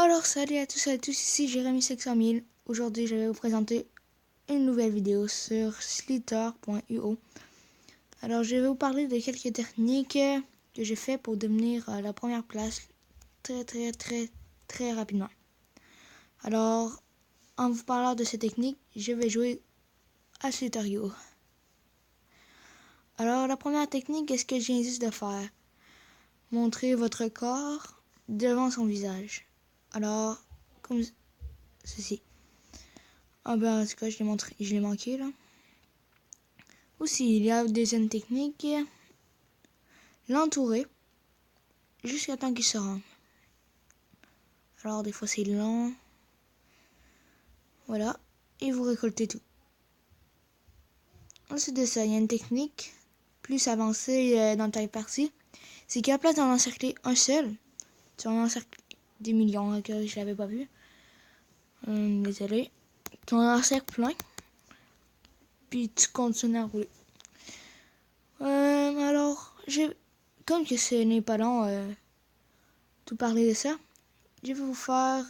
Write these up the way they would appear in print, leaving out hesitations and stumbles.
Alors salut à tous et à tous, ici Jérémy 500 000. Aujourd'hui je vais vous présenter une nouvelle vidéo sur Slither.io. Alors je vais vous parler de quelques techniques que j'ai fait pour devenir à la première place très rapidement. Alors en vous parlant de ces techniques, je vais jouer à Slither.io. Alors la première technique, est ce que j'insiste de faire, montrer votre corps devant son visage. Alors comme ceci. Ah ben en tout cas je l'ai manqué là. Aussi il y a une deuxième technique, l'entourer jusqu'à temps qu'il se rende. Alors des fois c'est long. Voilà. Et vous récoltez tout. Ensuite de ça, il y a une technique plus avancée dans ta partie. C'est qu'à la place d'en encercler un seul, tu en encercles des millions, que je l'avais pas vu. Désolé. Tu en encercles plein. Puis tu continues à rouler. Alors, comme que ce n'est pas long tout parler de ça, je vais vous faire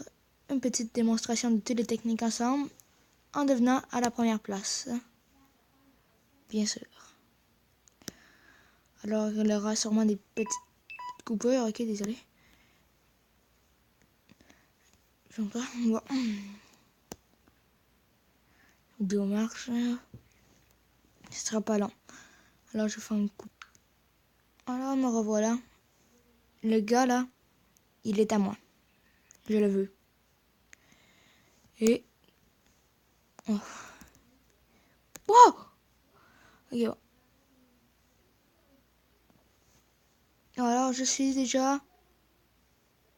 une petite démonstration de toutes les techniques ensemble en devenant à la première place. Bien sûr. Alors, il y aura sûrement des petites coupures. Ok, désolé. Bon. Vidéo marche. Ce sera pas long. Alors, je fais une coupe. Alors, me revoilà. Le gars là, il est à moi. Je le veux. Et... Oh. Wow! Ok, bon. Alors, je suis déjà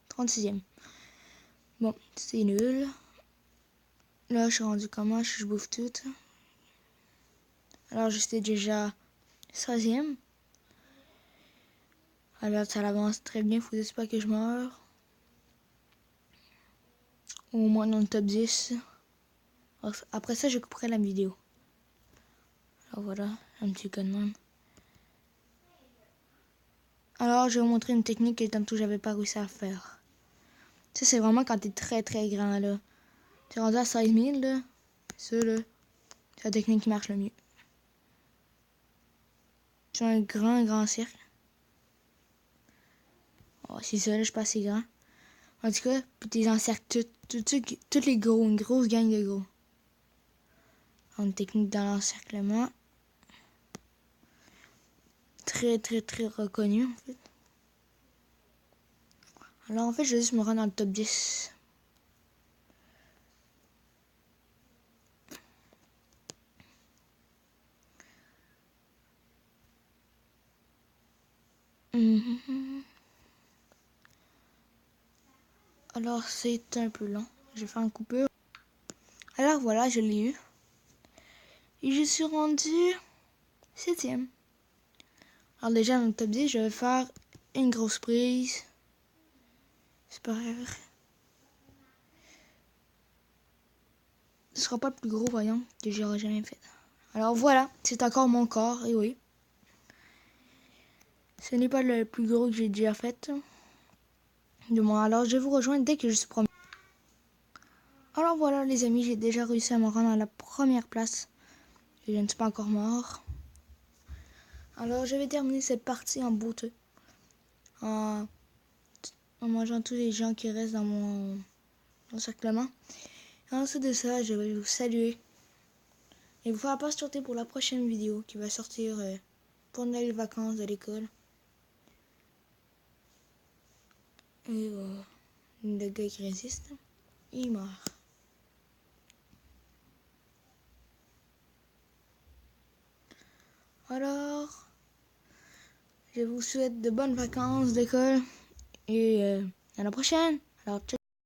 36e. Bon, c'est nul. Là, je suis rendu comment? Je bouffe tout. Alors, j'étais déjà 16e. Alors, ça avance très bien. Faut juste pas que je meure. Au moins dans le top 10. Après ça, je couperai la vidéo. Alors voilà, un petit code même. Alors, je vais vous montrer une technique que tantôt j'avais pas réussi à faire. Ça, c'est vraiment quand t'es très grand là. T'es rendu à 16 000 là. Ça là, c'est la technique qui marche le mieux. Tu as un grand cercle. Oh, c'est ça là, je suis pas assez grand. En tout cas, puis t'es encercles toutes les gros, une grosse gang de gros. Une technique dans l'encerclement. Très reconnue en fait. Alors en fait, je vais juste me rendre dans le top 10. Alors c'est un peu long. Je vais faire une coupure. Alors voilà, je l'ai eu. Et je suis rendu 7e. Alors déjà dans le top 10, je vais faire une grosse prise. C'est pas vrai. Ce sera pas le plus gros, voyons, que j'aurais jamais fait. Alors voilà, c'est encore mon corps, et oui. Ce n'est pas le plus gros que j'ai déjà fait. Alors je vais vous rejoindre dès que je suis promis. Alors voilà les amis, j'ai déjà réussi à me rendre à la première place. Je ne suis pas encore mort. Alors je vais terminer cette partie en beauté. En mangeant tous les gens qui restent dans mon encerclement. Ensuite de ça, je vais vous saluer. Et vous faire patienter pour la prochaine vidéo qui va sortir pendant les vacances de l'école. Et le gars qui résiste, il meurt. Alors, je vous souhaite de bonnes vacances d'école et à la prochaine. Alors, ciao.